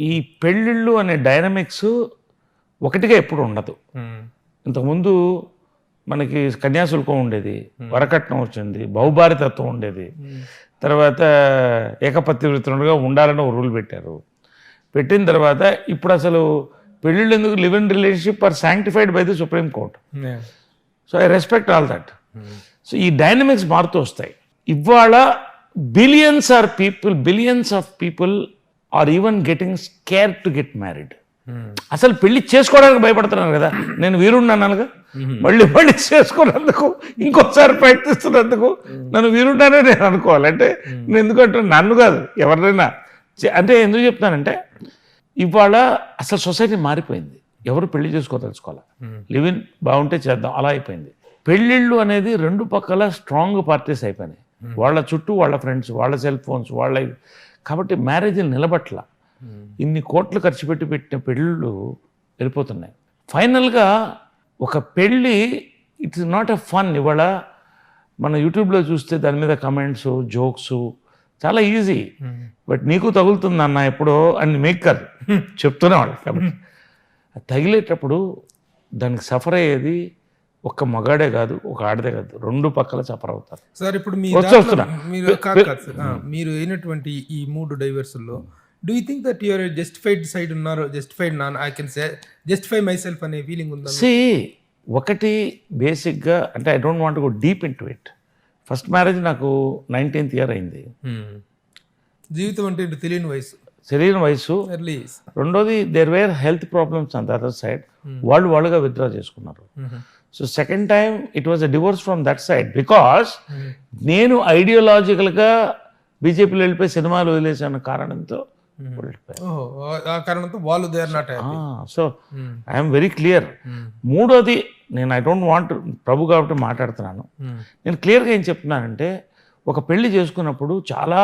ఈ పెళ్ళిళ్ళు అనే డైనమిక్స్ ఒకటిగా ఎప్పుడు ఉండదు. ఇంతకుముందు మనకి కన్యాశుల్కం ఉండేది, వరకట్నం వచ్చింది, బహుభారితత్వం ఉండేది, తర్వాత ఏకపత్తివృత్తులుగా ఉండాలని ఒక రూల్ పెట్టిన తర్వాత ఇప్పుడు అసలు పెళ్ళిళ్ళు ఎందుకు, live in relationship are sanctified by the supreme court. So I respect all that. So ఈ డైనమిక్స్ మారుతూ వస్తాయి. ఇవాళ billions of people are even getting scare to get married. అసలు పెళ్లి చేసుకోవడానికి భయపడుతున్నాను కదా. నేను వీరుడిని అన్నానుగా, మళ్ళీ చేసుకున్నందుకు, ఇంకోసారి ప్రయత్నిస్తున్నందుకు నన్ను వీరుడినే నేను అనుకోవాలి. అంటే నేను ఎందుకంటే నన్ను కాదు ఎవరినైనా. అంటే ఎందుకు చెప్తానంటే ఇవాళ అసలు సొసైటీ మారిపోయింది. ఎవరు పెళ్లి చేసుకోదలుచుకోవాలి, లివ్ ఇన్ బాగుంటే చేద్దాం అలా అయిపోయింది. పెళ్ళిళ్ళు అనేది 2 పక్కల స్ట్రాంగ్ పార్టీస్ అయిపోయినాయి. వాళ్ళ చుట్టూ వాళ్ళ ఫ్రెండ్స్, వాళ్ళ సెల్ ఫోన్స్, వాళ్ళ. కాబట్టి మ్యారేజ్లు నిలబట్ల. ఇన్ని కోట్లు ఖర్చు పెట్టిన పెళ్ళిళ్ళు వెళ్ళిపోతున్నాయి. ఫైనల్గా ఒక పెళ్ళి ఇట్స్ నాట్ ఎ ఫన్. ఇవాళ మన యూట్యూబ్లో చూస్తే దాని మీద కమెంట్స్, జోక్స్ చాలా ఈజీ. బట్ నీకు తగులుతుంది అన్న ఎప్పుడో అని మేకర్ చెప్తూనే వాళ్ళు. కాబట్టి తగిలేటప్పుడు దానికి సఫర్ అయ్యేది ఒక్క మగాడే కాదు, ఒక ఆడదే కాదు, 2 పక్కల సఫర్ అవుతారు. సార్ ఇప్పుడు మీరు అయినటువంటి ఈ 3 డైవర్సుల్లో do you think that your justified side ఉన్నారు, జస్టిఫైడ్ నాన్ I can say justify myself అనే ఫీలింగ్ ఉందా? ఒకటి బేసిక్గా అంటే I don't want go deep into it. First marriage నాకు 19th year అయింది. జీవితం అంటే తెలియని వయసు. రెండోది there were health problems on the other side. వాళ్ళుగా విత్డ్రా చేసుకున్నారు. So second time it was a divorce from that side because నేను ఐడియాలజికల్గా బీజేపీలో వెళ్ళిపోయి సినిమాలు వదిలేసిన కారణంతో సో ఐఎమ్ వెరీ క్లియర్. మూడోది నేను ఐ డోంట్ వాంట్ ప్రభు కాబట్టి మాట్లాడుతున్నాను. నేను క్లియర్గా ఏం చెప్తున్నానంటే ఒక పెళ్లి చేసుకున్నప్పుడు చాలా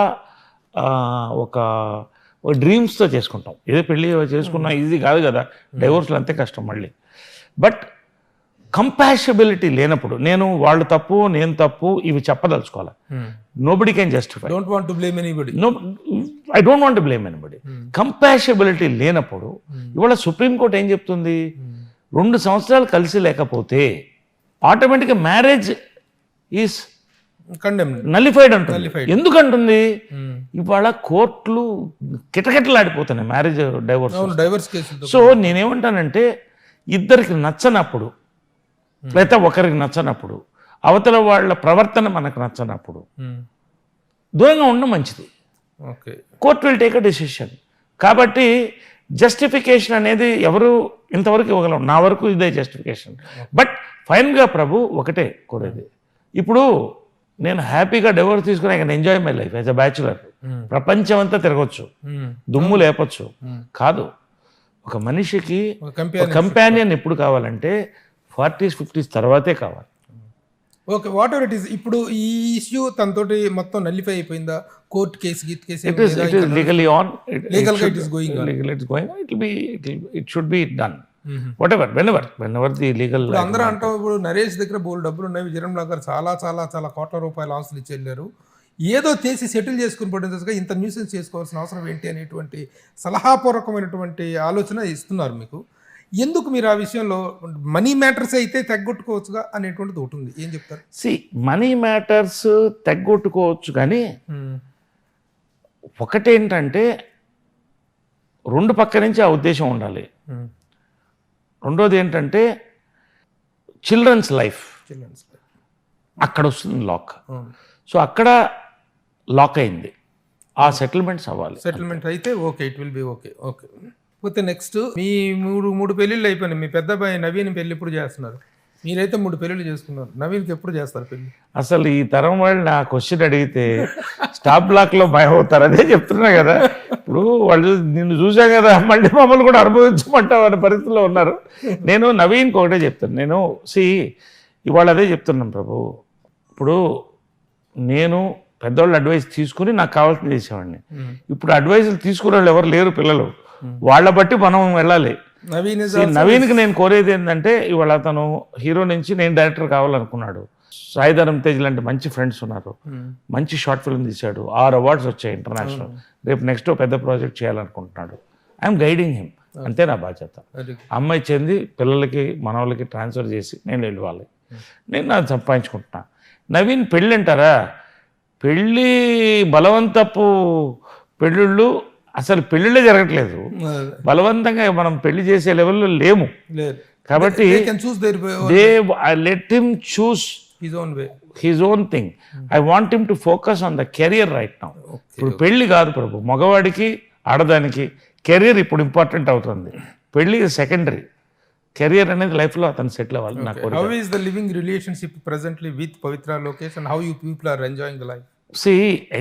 ఒక డ్రీమ్స్తో చేసుకుంటాం. ఏదో పెళ్ళి చేసుకున్నా ఈజీ కాదు కదా, డైవోర్స్లు అంతే కష్టం మళ్ళీ. బట్ కంపాషబిలిటీ లేనప్పుడు నేను వాళ్ళు తప్పు నేను తప్పు ఇవి చెప్పదలుచుకోవాలి. Nobody can justify. I don't want to blame anybody. Compatibility లేనప్పుడు ఇవాళ సుప్రీంకోర్టు ఏం చెప్తుంది, 2 సంవత్సరాలు కలిసి లేకపోతే ఆటోమేటిక్గా మ్యారేజ్ ఈస్ నల్లిఫైడ్ అంటుంది. ఎందుకంటుంది, ఇవాళ కోర్టులు కిటకిటలాడిపోతున్నాయి మ్యారేజ్ డైవర్స్ కేసు. సో నేనేమంటానంటే ఇద్దరికి నచ్చనప్పుడు లేదా ఒకరికి నచ్చనప్పుడు అవతల వాళ్ళ ప్రవర్తన మనకు నచ్చనప్పుడు దూరంగా ఉండడం మంచిది. Court will take a decision. కాబట్టి జస్టిఫికేషన్ అనేది ఎవరు ఇంతవరకు ఇవ్వగలం, నా వరకు ఇదే జస్టిఫికేషన్. బట్ ఫైనల్గా ప్రభు ఒకటే కోరేది, ఇప్పుడు నేను హ్యాపీగా డివోర్స్ తీసుకుని I can enjoy my life as a bachelor. ప్రపంచం అంతా తిరగచ్చు, దుమ్ము లేపచ్చు. కాదు, ఒక మనిషికి కంపానియన్ ఎప్పుడు కావాలంటే 40s 50s తర్వాతే కావాలి. Okay, what ever it is. ఇప్పుడు ఈ ఇష్యూ తనతోటి మొత్తం నల్లిఫై అయిపోయిందా? Court case It is legally on. Legally it is going on. Legally it's going on. It should be done. Whenever the legal. ఇప్పుడు అందరూ అంటాం, ఇప్పుడు నరేష్ దగ్గర బోల్ డబ్బులు ఉన్నాయి, విజయరామరావు గారు చాలా చాలా చాలా కోట్ల రూపాయల ఆస్తులు ఇచ్చి వెళ్ళారు, ఏదో చేసి సెటిల్ చేసుకుని పడినట్టుగా ఇంత న్యూసెన్స్ చేసుకోవాల్సిన అవసరం ఏంటి అనేటువంటి సలహాపూర్వకమైనటువంటి ఆలోచన ఇస్తున్నారు మీకు. ఎందుకు మీరు ఆ విషయంలో మనీ మ్యాటర్స్ అయితే తగ్గొట్టుకోవచ్చుగా అనేటువంటిది ఒకటి ఉంది, ఏం చెప్తారు? మనీ మ్యాటర్స్ తగ్గొట్టుకోవచ్చు, కానీ ఒకటేంటంటే రెండు పక్క నుంచి ఆ ఉద్దేశం ఉండాలి. రెండోది ఏంటంటే చిల్డ్రన్స్ లైఫ్ అక్కడ వస్తుంది లాక్. సో అక్కడ లాక్ అయింది, ఆ సెటిల్మెంట్స్ అవ్వాలి. సెటిల్మెంట్ అయితే okay, it will be okay. Okay, పోతే నెక్స్ట్ మీ మూడు పెళ్ళిళ్ళు అయిపోయినాయి. మీ పెద్ద అబ్బాయి నవీన్ పెళ్ళి ఎప్పుడు చేస్తున్నారు? మీరైతే 3 పెళ్ళిళ్ళు చేసుకున్నారు, నవీన్కి ఎప్పుడు చేస్తారు పెళ్ళి? అసలు ఈ తరం వాళ్ళు నా క్వశ్చన్ అడిగితే స్టాప్ బ్లాక్లో భయం అవుతారు. అదే చెప్తున్నా కదా, ఇప్పుడు వాళ్ళు నిన్ను చూసాం కదా, మళ్ళీ మమ్మల్ని కూడా అనుభవించమంటావు అనే పరిస్థితిలో ఉన్నారు. నేను నవీన్కి ఒకటే చెప్తాను, నేను ఇవాళ అదే చెప్తున్నాను ప్రభు. ఇప్పుడు నేను పెద్దవాళ్ళు అడ్వైస్ తీసుకుని నాకు కావాల్సింది చేసేవాడిని. ఇప్పుడు అడ్వైజులు తీసుకునే వాళ్ళు ఎవరు లేరు పిల్లలు, వాళ్ళ బట్టి మనం వెళ్ళాలి. నవీన్కి నేను కోరేది ఏంటంటే, ఇవాళ అతను హీరో నుంచి నేను డైరెక్టర్ కావాలనుకున్నాడు. సాయిధరం తేజ్ లాంటి మంచి ఫ్రెండ్స్ ఉన్నారు, మంచి షార్ట్ ఫిల్మ్ తీశాడు, 6 అవార్డ్స్ వచ్చాయి ఇంటర్నేషనల్. రేపు నెక్స్ట్ పెద్ద ప్రాజెక్ట్ చేయాలనుకుంటున్నాడు. ఐఎమ్ గైడింగ్ హిమ్, అంతే నా బాధ్యత. అమ్మాయి చెంది పిల్లలకి మనవాళ్ళకి ట్రాన్స్ఫర్ చేసి నేను వెళ్ళాలి, నేను నాకు సంపాదించుకుంటున్నా. నవీన్ పెళ్ళి అంటారా, పెళ్ళి బలవంతపు పెళ్ళిళ్ళు, అసలు పెళ్ళిళ్ళే జరగట్లేదు. బలవంతంగా మనం పెళ్లి చేసే లెవెల్లో లేము. కాబట్టి let him choose his own thing. I want him to focus on the career right now. ఇప్పుడు పెళ్లి కాదు ప్రభు, మగవాడికి ఆడదానికి కెరియర్ ఇప్పుడు ఇంపార్టెంట్ అవుతుంది. పెళ్లి సెకండరీ, కెరియర్ అనేది లైఫ్లో అతను సెటిల్ అవ్వాలి. నాకు how is the living relationship presently with Pavitra Lokesh and how you people are enjoying the life?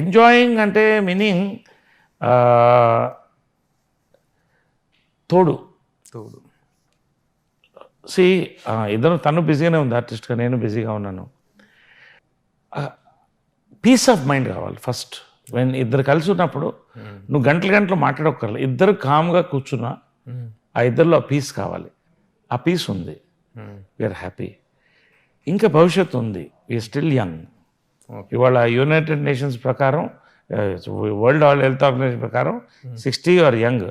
Enjoying అంటే మీనింగ్ తోడు. ఇద్దరు, తను బిజీగానే ఉంది ఆర్టిస్ట్గా, నేను బిజీగా ఉన్నాను. పీస్ ఆఫ్ మైండ్ కావాలి ఫస్ట్. వెన్ ఇద్దరు కలిసి ఉన్నప్పుడు నువ్వు గంటలు మాట్లాడక్కర్లేదు, ఇద్దరు కామ్గా కూర్చున్నా ఆ ఇద్దరిలో ఆ పీస్ కావాలి. ఆ పీస్ ఉంది, వీఆర్ హ్యాపీ. ఇంకా భవిష్యత్తు ఉంది, వీఆర్ స్టిల్ యంగ్. ఇవాళ యునైటెడ్ నేషన్స్ ప్రకారం, వరల్డ్ హెల్త్ ఆర్గనైజేషన్ ప్రకారం 60 you are young,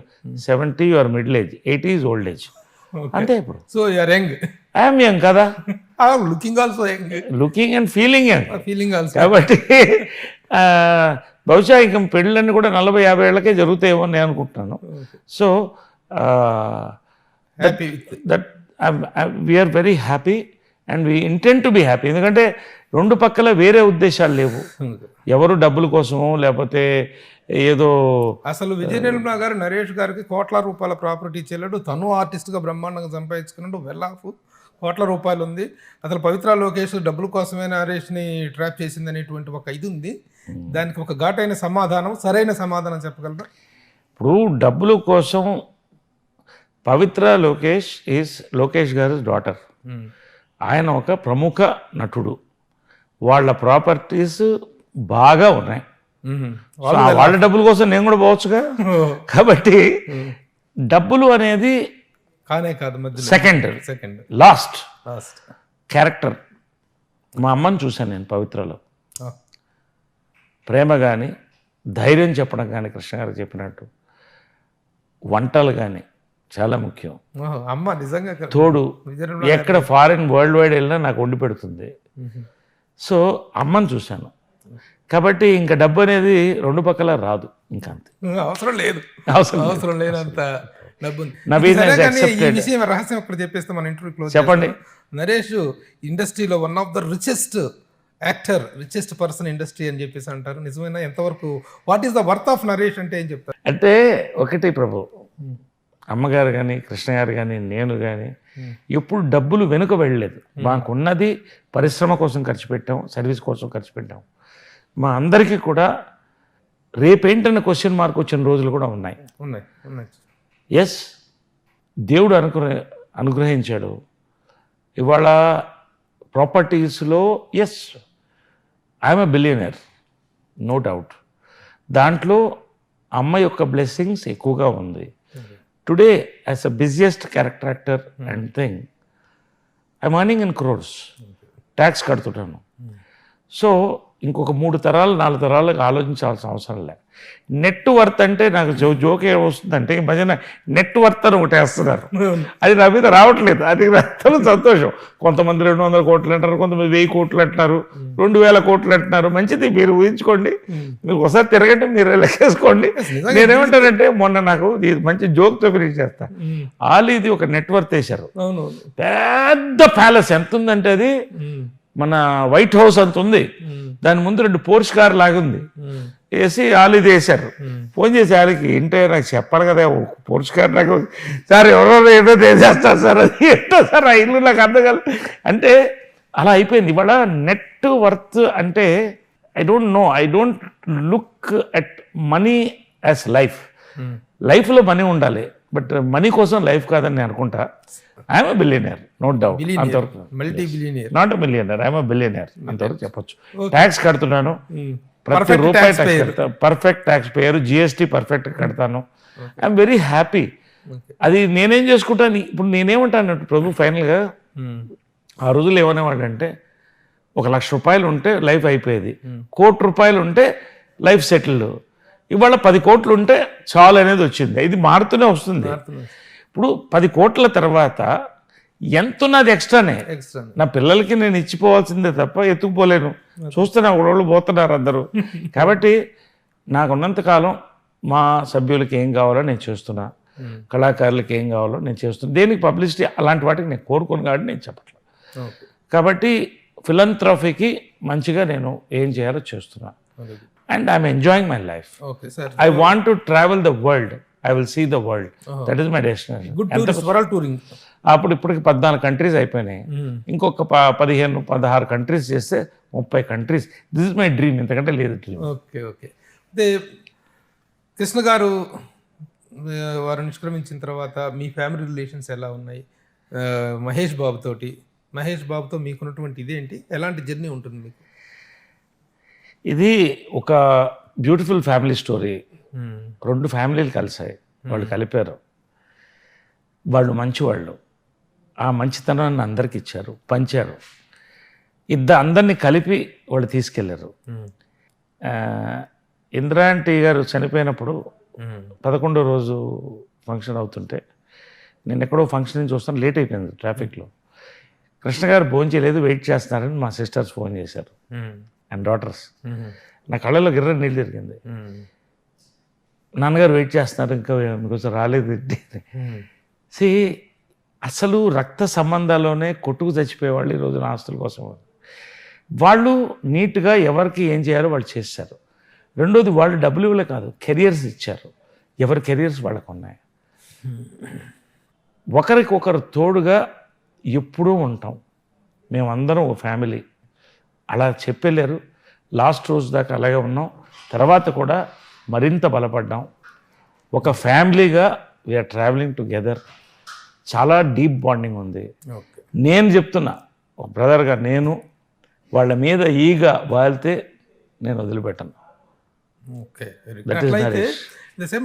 70 you are middle age, 80 is old age. అంతే. ఇప్పుడు so you are young, I'm young కదా, looking also young, looking and feeling young, feeling also. కాబట్టి బహుశా ఇంకా పెళ్ళిళ్ళన్నీ కూడా 40-50 ఏళ్ళకే జరుగుతాయేమో నేను అనుకుంటున్నాను. So that we are very happy and we intend to be happy. ఎందుకంటే రెండు పక్కల వేరే ఉద్దేశాలు లేవు, ఎవరు డబ్బుల కోసమో లేకపోతే ఏదో. అసలు విజయనిర్మల గారు నరేష్ గారికి కోట్ల రూపాయల ప్రాపర్టీ చెల్లడు, తను ఆర్టిస్ట్గా బ్రహ్మాండంగా సంపాదించుకున్నాడు, వెల్ ఆఫ్ కోట్ల రూపాయలు ఉంది. అసలు పవిత్ర లోకేష్ డబ్బుల కోసమే నరేష్ని ట్రాప్ చేసింది అనేటువంటి ఒక ఇది ఉంది. దానికి ఒక ఘాటైన సమాధానం, సరైన సమాధానం చెప్పగలరా? ఇప్పుడు డబ్బుల కోసం పవిత్ర లోకేష్ గారి డాటర్, ఆయన ఒక ప్రముఖ నటుడు, వాళ్ళ ప్రాపర్టీస్ బాగా ఉన్నాయి. వాళ్ళ డబ్బుల కోసం నేను కూడా పోవచ్చుగా. కాబట్టి డబ్బులు అనేది కానే కాదు, సెకండ్ లాస్ట్ క్యారెక్టర్. మా అమ్మని చూశాను నేను పవిత్రలో. ప్రేమ కానీ, ధైర్యం చెప్పడం కానీ, కృష్ణ గారు చెప్పినట్టు వంటలు కానీ చాలా ముఖ్యం. అమ్మ నిజంగా తోడు, ఎక్కడ ఫారిన్ వరల్డ్ వైడ్ వెళ్ళినా నాకు వండి పెడుతుంది. సో అమ్మని చూశాను. కాబట్టి ఇంకా డబ్బు అనేది రెండు పక్కల రాదు, ఇంకా అంతే, అవసరం లేదు, అవసరం లేనంత డబ్బు. ఈ విషయం రహస్యం అక్కడ చెప్పేస్తే మన ఇంటర్వ్యూ క్లోజ్. చెప్పండి. నరేష్ ఇండస్ట్రీలో one of the richest actor, richest person industry అని చెప్పేసి అంటారు. నిజమైనా? ఎంతవరకు, what is the worth of Naresh అంటే ఏం చెప్తారు? అంటే ఒకటి ప్రభు, అమ్మగారు కానీ కృష్ణ గారు కానీ నేను కానీ ఎప్పుడు డబ్బులు వెనుక వెళ్ళలేదు. మాకున్నది పరిశ్రమ కోసం ఖర్చు పెట్టాం, సర్వీస్ కోసం ఖర్చు పెట్టాం. మా అందరికీ కూడా రేపేంటన్న క్వశ్చన్ మార్క్ వచ్చిన రోజులు కూడా ఉన్నాయి. ఎస్, దేవుడు అనుగ్రహించాడు. ఇవాళ ప్రాపర్టీస్లో yes I'm a billionaire, no doubt. దాంట్లో అమ్మ యొక్క బ్లెస్సింగ్స్ ఎక్కువగా ఉంది. Today as a busiest character actor and thing I'm earning in crores. Tax కడుతుంటాను. సో ఇంకొక 3 తరాలు 4 తరాలకు ఆలోచించాల్సిన అవసరం లేదు. నెట్ వర్త్ అంటే నాకు జోక్ ఏ వస్తుందంటే ఈ మధ్యన నెట్ వర్త్ అని ఒకటి వేస్తున్నారు. అది నా మీద రావట్లేదు. అది అతను సంతోషం. కొంతమంది 200 కోట్లు అంటారు, కొంతమంది 1000 కోట్లు అంటున్నారు, 2000 కోట్లు అంటున్నారు. మంచిది, మీరు ఊహించుకోండి, మీరు ఒకసారి తిరగండి, మీరు లెక్కేసుకోండి. నేనేమంటానంటే మొన్న నాకు మంచి జోక్తో ఫినిష్ చేస్తా. ఇది ఒక నెట్ వర్త్ వేశారు. పెద్ద ప్యాలెస్ ఎంత ఉందంటే అది మన వైట్ హౌస్ అంత ఉంది. దాని ముందు 2 పోర్ష్ కార్ లాగుంది వేసి ఇది వేశారు. ఫోన్ చేసి వాళ్ళకి ఏంటో నాకు చెప్పాలి కదా, పోర్ష్ కార్ నాకు సార్ ఎవరెవరో ఏదో చేస్తారు సార్, అది ఏంటో సార్ ఆ ఇల్లు నాకు అర్థం కాదు అంటే అలా అయిపోయింది. ఇవాళ నెట్ వర్త్ అంటే I don't look at money as life. లైఫ్లో మనీ ఉండాలి, బట్ మనీ కోసం లైఫ్ కాదని నేను అనుకుంటా. I'm a billionaire, no doubt. అంతవరకు not a millionaire, I'm a billionaire అంతవరకు చెప్పొచ్చు. ట్యాక్స్ కడుతున్నాను, ప్రతి రూపాయి ట్యాక్స్ కడతా, perfect tax payer, GST perfect కడతాను. I'm very happy. అది నేనేం చేసుకుంటాను. ఇప్పుడు నేనేమంటాను ప్రభు, ఫైనల్గా ఆ రోజులు ఏమనేవాడు అంటే 1,00,000 రూపాయలు ఉంటే లైఫ్ అయిపోయేది, 1 కోటి రూపాయలు ఉంటే లైఫ్ సెటిల్డ్. ఇవాళ 10 కోట్లు ఉంటే చాలు అనేది వచ్చింది. ఇది మారుతూనే వస్తుంది. ఇప్పుడు 10 కోట్ల తర్వాత ఎంత ఉన్నది ఎక్స్ట్రానే. నా పిల్లలకి నేను ఇచ్చిపోవాల్సిందే తప్ప ఎత్తుకుపోలేను. చూస్తున్నా ఒకళ్ళు పోతున్నారు అందరూ. కాబట్టి నాకున్నంతకాలం మా సభ్యులకి ఏం కావాలో నేను చేస్తున్నా, కళాకారులకి ఏం కావాలో నేను చేస్తున్నా. దేనికి పబ్లిసిటీ అలాంటి వాటికి నేను కోరుకోను కాబట్టి నేను చెప్పట్లేదు. కాబట్టి ఫిలంథ్రఫీకి మంచిగా నేను ఏం చేయాలో చేస్తున్నా. And I'm enjoying my life. I want to travel the world. I will see the world. That is my destination. Good tourist, world touring. ఇప్పటికి 14 కంట్రీస్ అయిపోయినాయి. ఇంకొక 15-16 కంట్రీస్ చేస్తే 30 countries. This is my dream. ఇంతకంటే లేదు dream. Okay. అయితే కృష్ణ గారు వారు నిష్క్రమించిన తర్వాత మీ ఫ్యామిలీ రిలేషన్స్ ఎలా ఉన్నాయి? మహేష్ బాబుతో మీకున్నటువంటి ఇదేంటి, ఎలాంటి జర్నీ ఉంటుంది మీకు? ఇది ఒక బ్యూటిఫుల్ ఫ్యామిలీ స్టోరీ. 2 ఫ్యామిలీలు కలిసాయి, వాళ్ళు కలిపారు. వాళ్ళు మంచివాళ్ళు. ఆ మంచితనాన్ని అందరికి ఇచ్చారు, పంచారు. అందరినీ కలిపి వాళ్ళు తీసుకెళ్లారు. ఇంద్రాంటి గారు చనిపోయినప్పుడు 11వ రోజు ఫంక్షన్ అవుతుంటే నేను ఎక్కడో ఫంక్షన్ చూస్తాను, లేట్ అయిపోయింది ట్రాఫిక్లో. కృష్ణ గారు భోజనం చేయలేదు, వెయిట్ చేస్తున్నారని మా సిస్టర్స్ ఫోన్ చేశారు అండ్ డాటర్స్. నా కళ్ళలో గిర్ర నీళ్ళు తిరిగింది. నాన్నగారు వెయిట్ చేస్తున్నారు, ఇంకా మీకోసం రాలేదు. అసలు రక్త సంబంధాల్లోనే కొట్టుకు చచ్చిపోయేవాళ్ళు ఈ రోజున ఆస్తుల కోసం. వాళ్ళు నీట్గా ఎవరికి ఏం చేయాలో వాళ్ళు చేశారు. రెండోది, వాళ్ళు డబ్బులు ఇవ్వలే కాదు, కెరియర్స్ ఇచ్చారు. ఎవరి కెరియర్స్ వాళ్ళకు ఉన్నాయి. ఒకరికొకరు తోడుగా ఎప్పుడూ ఉంటాం. మేమందరం ఒక ఫ్యామిలీ అలా చెప్పలేరు. లాస్ట్ రోజు దాకా అలాగే ఉన్నాం. తర్వాత కూడా మరింత బలపడ్డాం. ఒక ఫ్యామిలీగా వీఆర్ ట్రావెలింగ్ టుగెదర్. చాలా డీప్ బాండింగ్ ఉంది. నేను చెప్తున్నా, ఒక బ్రదర్గా నేను వాళ్ళ మీద ఈగా వాళ్తే నేను వదిలిపెట్టను.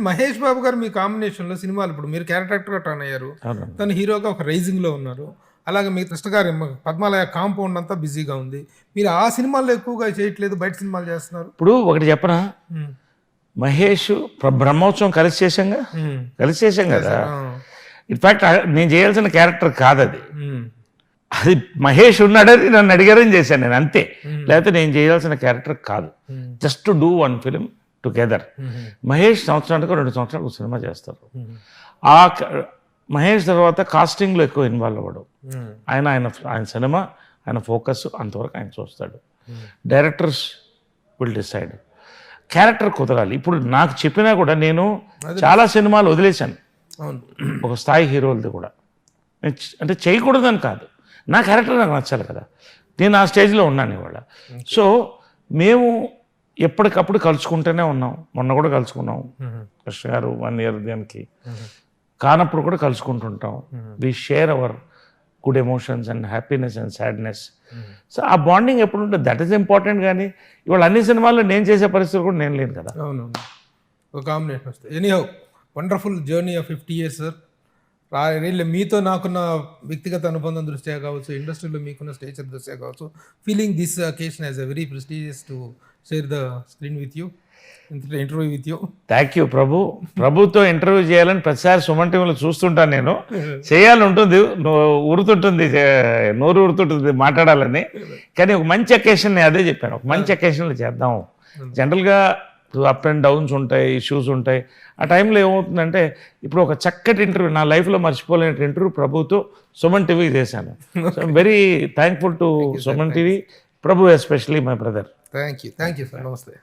మహేష్ బాబు గారు మీ కాంబినేషన్లో సినిమాలు, ఇప్పుడు మీరు క్యారెక్టర్గా టర్న్ అయ్యారు, తను హీరోగా ఒక రైజింగ్లో ఉన్నారు. అలాగే మీ కృష్ణ గారి పద్మాలయ కాంపౌండ్ అంతా బిజీగా ఉంది. మీరు ఆ సినిమాల్లో ఎక్కువగా చేయట్లేదు, బయట సినిమాలు చేస్తున్నారు. ఇప్పుడు ఒకటి చెప్పనా, మహేష్ బ్రహ్మోత్సవం కలిసి చేశాం కదా. ఇన్ఫ్యాక్ట్ నేను చేయాల్సిన క్యారెక్టర్ కాదు అది. అది మహేష్ ఉన్నాడని నన్ను అడిగారని చేశాను నేను, అంతే. లేకపోతే నేను చేయాల్సిన క్యారెక్టర్ కాదు. Just to do 1 film together. Mahesh సంవత్సరానికి 2 సంవత్సరాలకు సినిమా చేస్తారు. ఆ మహేష్ తర్వాత కాస్టింగ్లో ఎక్కువ ఇన్వాల్వ్ అవ్వడు. ఆయన సినిమా, ఆయన ఫోకస్ అంతవరకు ఆయన చూస్తాడు. Directors will decide. క్యారెక్టర్ కుదరాలి. ఇప్పుడు నాకు చెప్పినా కూడా నేను చాలా సినిమాలు వదిలేశాను. అవును. ఒక స్థాయి హీరోలది కూడా. అంటే చేయకూడదని కాదు, నా క్యారెక్టర్ నాకు నచ్చాలి కదా, నేను ఆ స్టేజ్లో ఉన్నాను ఇవాళ. సో మేము ఎప్పటికప్పుడు కలుసుకుంటూనే ఉన్నాం. మొన్న కూడా కలుసుకున్నాం కృష్ణ గారు 1 year దానికి, కానప్పుడు కూడా కలుసుకుంటుంటాం. We share our good emotions and happiness and sadness. So ఆ బాండింగ్ ఎప్పుడు ఉంటుంది, దట్ ఈస్ ఇంపార్టెంట్. కానీ ఇవాళ అన్ని సినిమాల్లో నేను చేసే పరిస్థితులు కూడా నేను లేను కదా. అవునవును, ఒక కాంబినేషన్ వస్తుంది. Anyhow wonderful journey of 50 years sir. Really మీతో నాకున్న వ్యక్తిగత అనుబంధం దృష్ట్యా కావచ్చు, ఇండస్ట్రీలో మీకున్న స్టేచర్ దృష్ట్యా కావచ్చు, feeling this occasion as a very prestigious to share the screen with you, interview with you. Thank you Prabhu. ప్రభుతో ఇంటర్వ్యూ చేయాలని ప్రతిసారి సుమన్ టీవీలో చూస్తుంటాను నేను. చేయాలని ఉంటుంది, ఉరుతుంటుంది, నోరు ఉరుతుంటుంది మాట్లాడాలని. కానీ ఒక మంచి అకేషన్, నేను అదే చెప్పాను, ఒక మంచి అకేషన్లో చేద్దాం. జనరల్గా అప్ అండ్ డౌన్స్ ఉంటాయి, ఇష్యూస్ ఉంటాయి. ఆ టైంలో ఏమవుతుందంటే, ఇప్పుడు ఒక చక్కటి ఇంటర్వ్యూ, నా లైఫ్లో మర్చిపోలేని ఇంటర్వ్యూ ప్రభుతో సుమన్ టీవీ చేశాను. So I'm very thankful to Suman TV, Prabhu especially my brother. Thank you sir. నమస్తే.